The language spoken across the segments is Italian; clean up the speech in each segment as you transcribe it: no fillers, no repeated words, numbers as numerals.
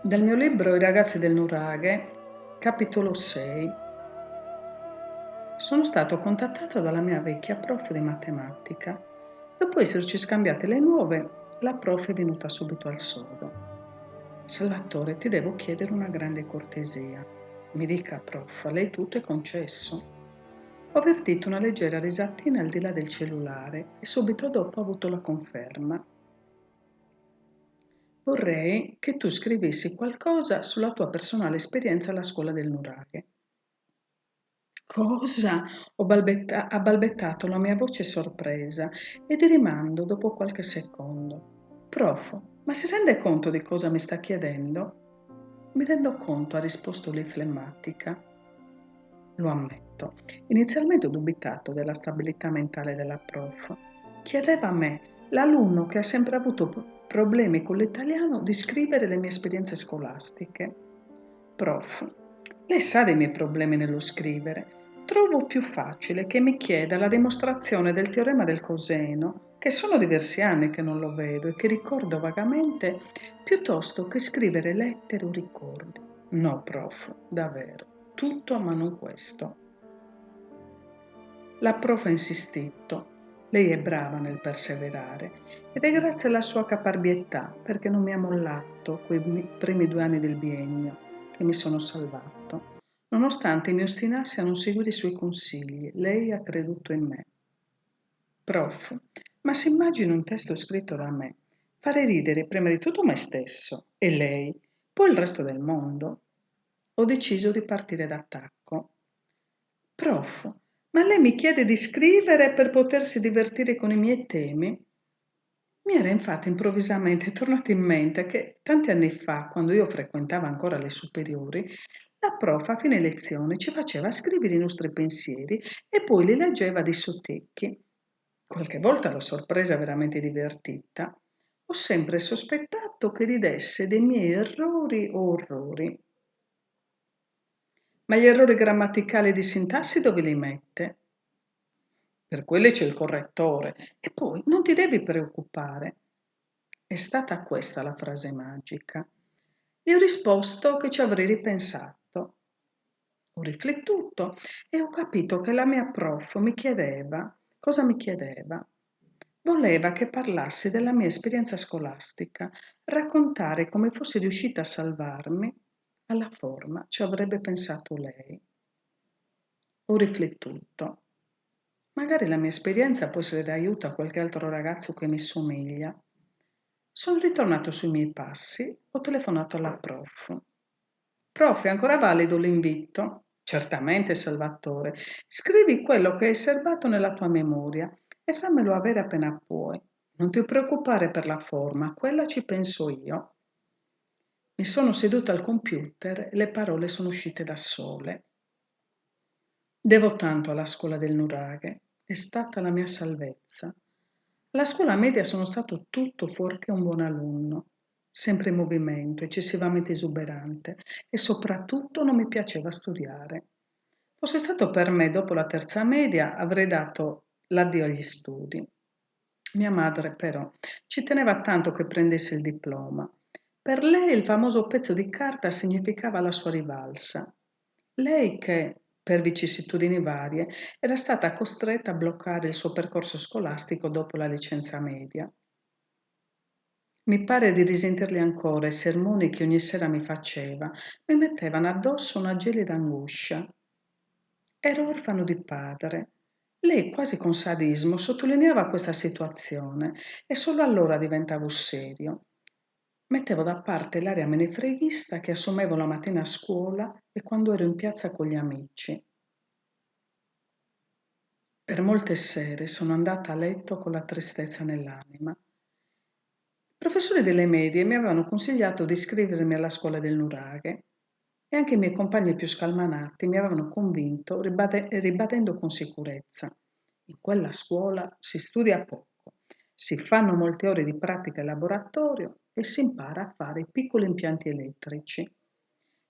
Dal mio libro I ragazzi del nuraghe, capitolo 6. Sono stato contattato dalla mia vecchia prof di matematica. Dopo esserci scambiate le nuove, la prof è venuta subito al sodo. Salvatore, ti devo chiedere una grande cortesia. Mi dica, prof, a lei tutto è concesso. Ho avvertito una leggera risatina al di là del cellulare e subito dopo ho avuto la conferma. Vorrei che tu scrivessi qualcosa sulla tua personale esperienza alla scuola del nuraghe. Cosa? Ha balbettato la mia voce sorpresa e di rimando dopo qualche secondo. Prof, ma si rende conto di cosa mi sta chiedendo? Mi rendo conto, ha risposto lei flemmatica. Lo ammetto. Inizialmente ho dubitato della stabilità mentale della prof. Chiedeva a me, l'alunno che ha sempre avuto problemi con l'italiano, di scrivere le mie esperienze scolastiche. Prof, lei sa dei miei problemi nello scrivere. Trovo più facile che mi chieda la dimostrazione del teorema del coseno, che sono diversi anni che non lo vedo e che ricordo vagamente, piuttosto che scrivere lettere o ricordi. No, prof, davvero, tutto ma non questo. La prof ha insistito. Lei è brava nel perseverare ed è grazie alla sua caparbietà perché non mi ha mollato quei primi 2 anni del biennio che mi sono salvato. Nonostante mi ostinassi a non seguire i suoi consigli, lei ha creduto in me. Prof, ma si immagina un testo scritto da me, fare ridere prima di tutto me stesso e lei, poi il resto del mondo. Ho deciso di partire d'attacco. Prof, ma lei mi chiede di scrivere per potersi divertire con i miei temi? Mi era infatti improvvisamente tornato in mente che tanti anni fa, quando io frequentavo ancora le superiori, la prof a fine lezione ci faceva scrivere i nostri pensieri e poi li leggeva di sottecchi. Qualche volta l'ho sorpresa veramente divertita. Ho sempre sospettato che ridesse dei miei errori o orrori. Ma gli errori grammaticali e di sintassi dove li mette? Per quelli c'è il correttore. E poi non ti devi preoccupare. È stata questa la frase magica. E ho risposto che ci avrei ripensato. Ho riflettuto e ho capito che la mia prof mi chiedeva, cosa mi chiedeva? Voleva che parlassi della mia esperienza scolastica, raccontare come fossi riuscita a salvarmi. Alla forma ci avrebbe pensato lei. Ho riflettuto. Magari la mia esperienza può essere d'aiuto a qualche altro ragazzo che mi somiglia. Sono ritornato sui miei passi, ho telefonato alla prof. Prof, è ancora valido l'invito? Certamente, Salvatore. Scrivi quello che hai serbato nella tua memoria e fammelo avere appena puoi. Non ti preoccupare per la forma, quella ci penso io. Mi sono seduta al computer e le parole sono uscite da sole. Devo tanto alla scuola del nuraghe, è stata la mia salvezza. Alla scuola media sono stato tutto fuorché un buon alunno, sempre in movimento, eccessivamente esuberante e soprattutto non mi piaceva studiare. Fosse stato per me dopo la terza media avrei dato l'addio agli studi. Mia madre però ci teneva tanto che prendesse il diploma. Per lei il famoso pezzo di carta significava la sua rivalsa. Lei che, per vicissitudini varie, era stata costretta a bloccare il suo percorso scolastico dopo la licenza media. Mi pare di risentirli ancora i sermoni che ogni sera mi faceva, mi mettevano addosso una gelida angoscia. Ero orfano di padre. Lei, quasi con sadismo, sottolineava questa situazione e solo allora diventavo serio. Mettevo da parte l'aria menefreghista che assumevo la mattina a scuola e quando ero in piazza con gli amici. Per molte sere sono andata a letto con la tristezza nell'anima. I professori delle medie mi avevano consigliato di iscrivermi alla scuola del nuraghe e anche i miei compagni più scalmanati mi avevano convinto ribadendo con sicurezza. In quella scuola si studia poco, si fanno molte ore di pratica e laboratorio e si impara a fare piccoli impianti elettrici.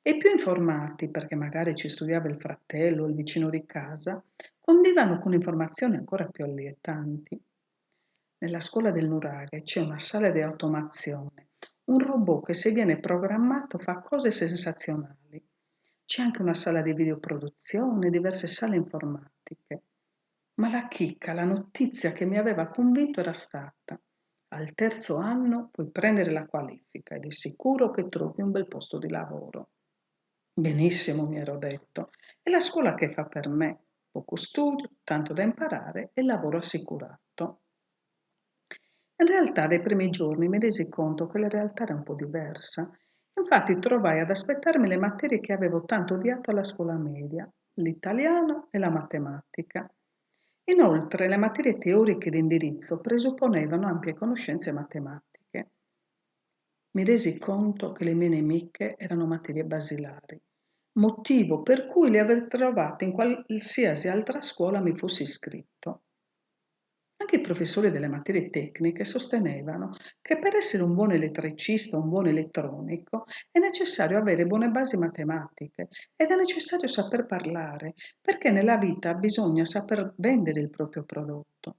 E i più informati, perché magari ci studiava il fratello o il vicino di casa, condivano con informazioni ancora più allietanti. Nella scuola del nuraghe c'è una sala di automazione, un robot che se viene programmato fa cose sensazionali. C'è anche una sala di videoproduzione, diverse sale informatiche. Ma la chicca, la notizia che mi aveva convinto era stata: al terzo anno puoi prendere la qualifica ed è sicuro che trovi un bel posto di lavoro. Benissimo, mi ero detto, è la scuola che fa per me. Poco studio, tanto da imparare e lavoro assicurato. In realtà dai primi giorni mi resi conto che la realtà era un po' diversa. Infatti trovai ad aspettarmi le materie che avevo tanto odiato alla scuola media, l'italiano e la matematica. Inoltre le materie teoriche di indirizzo presupponevano ampie conoscenze matematiche. Mi resi conto che le mie nemiche erano materie basilari, motivo per cui le avrei trovate in qualsiasi altra scuola mi fossi iscritto. Anche i professori delle materie tecniche sostenevano che per essere un buon elettricista o un buon elettronico è necessario avere buone basi matematiche ed è necessario saper parlare, perché nella vita bisogna saper vendere il proprio prodotto.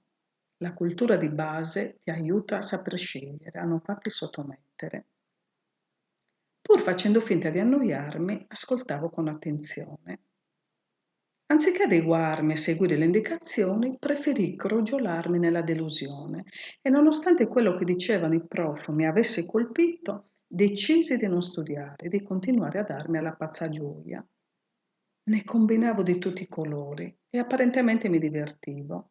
La cultura di base ti aiuta a saper scegliere, a non farti sottomettere. Pur facendo finta di annoiarmi, ascoltavo con attenzione. Anziché adeguarmi e seguire le indicazioni, preferì crogiolarmi nella delusione e nonostante quello che dicevano i prof mi avesse colpito, decisi di non studiare e di continuare a darmi alla pazza gioia. Ne combinavo di tutti i colori e apparentemente mi divertivo.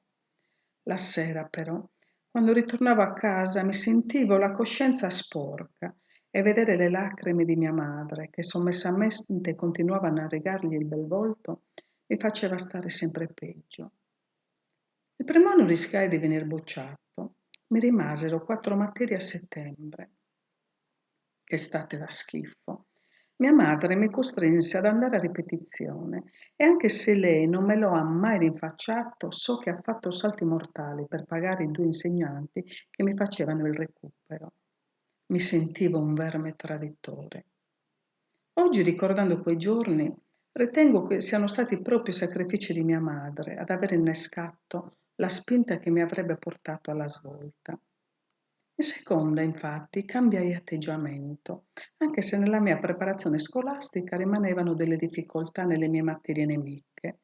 La sera però, quando ritornavo a casa, mi sentivo la coscienza sporca e vedere le lacrime di mia madre, che sommessamente continuavano a regargli il bel volto, mi faceva stare sempre peggio. Il primo anno rischiai di venir bocciato. Mi rimasero 4 materie a settembre. Che estate da schifo. Mia madre mi costrinse ad andare a ripetizione e anche se lei non me lo ha mai rinfacciato, so che ha fatto salti mortali per pagare i 2 insegnanti che mi facevano il recupero. Mi sentivo un verme traditore. Oggi, ricordando quei giorni, ritengo che siano stati proprio i sacrifici di mia madre ad aver innescato la spinta che mi avrebbe portato alla svolta. In seconda, infatti, cambiai atteggiamento, anche se nella mia preparazione scolastica rimanevano delle difficoltà nelle mie materie nemiche.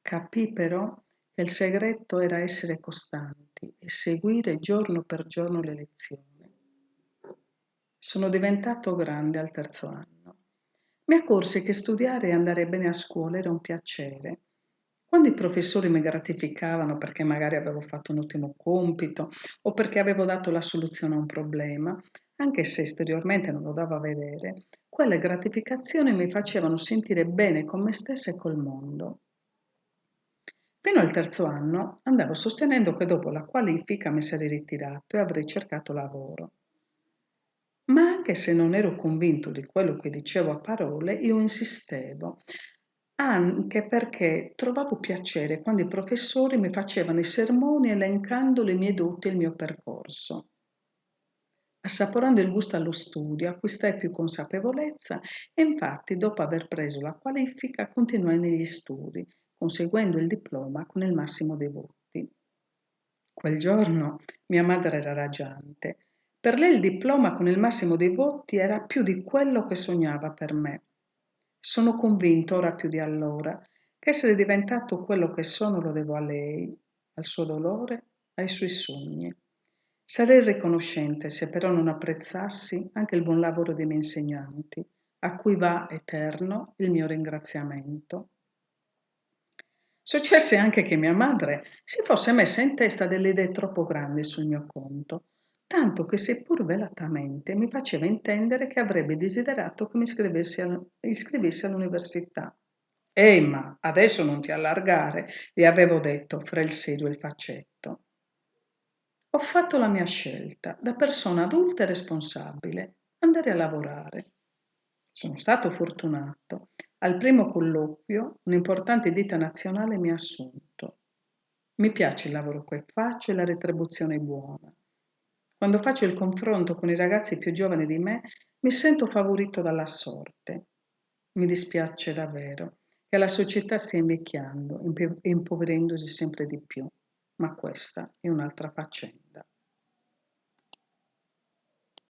Capii però che il segreto era essere costanti e seguire giorno per giorno le lezioni. Sono diventato grande al terzo anno. Mi accorsi che studiare e andare bene a scuola era un piacere. Quando i professori mi gratificavano perché magari avevo fatto un ottimo compito o perché avevo dato la soluzione a un problema, anche se esteriormente non lo davo a vedere, quelle gratificazioni mi facevano sentire bene con me stessa e col mondo. Fino al terzo anno andavo sostenendo che dopo la qualifica mi sarei ritirato e avrei cercato lavoro. Ma anche se non ero convinto di quello che dicevo a parole, io insistevo, anche perché trovavo piacere quando i professori mi facevano i sermoni elencando le mie doti e il mio percorso. Assaporando il gusto allo studio, acquistai più consapevolezza e infatti, dopo aver preso la qualifica, continuai negli studi, conseguendo il diploma con il massimo dei voti. Quel giorno mia madre era raggiante. Per lei il diploma con il massimo dei voti era più di quello che sognava per me. Sono convinto, ora più di allora, che essere diventato quello che sono lo devo a lei, al suo dolore, ai suoi sogni. Sarei riconoscente se però non apprezzassi anche il buon lavoro dei miei insegnanti, a cui va eterno il mio ringraziamento. Successe anche che mia madre si fosse messa in testa delle idee troppo grandi sul mio conto, tanto che seppur velatamente mi faceva intendere che avrebbe desiderato che mi iscrivessi all'università. Ma adesso non ti allargare, le avevo detto fra il sedio e il faccetto. Ho fatto la mia scelta, da persona adulta e responsabile, andare a lavorare. Sono stato fortunato. Al primo colloquio un'importante ditta nazionale mi ha assunto. Mi piace il lavoro che faccio e la retribuzione è buona. Quando faccio il confronto con i ragazzi più giovani di me, mi sento favorito dalla sorte. Mi dispiace davvero che la società stia invecchiando e impoverendosi sempre di più, ma questa è un'altra faccenda.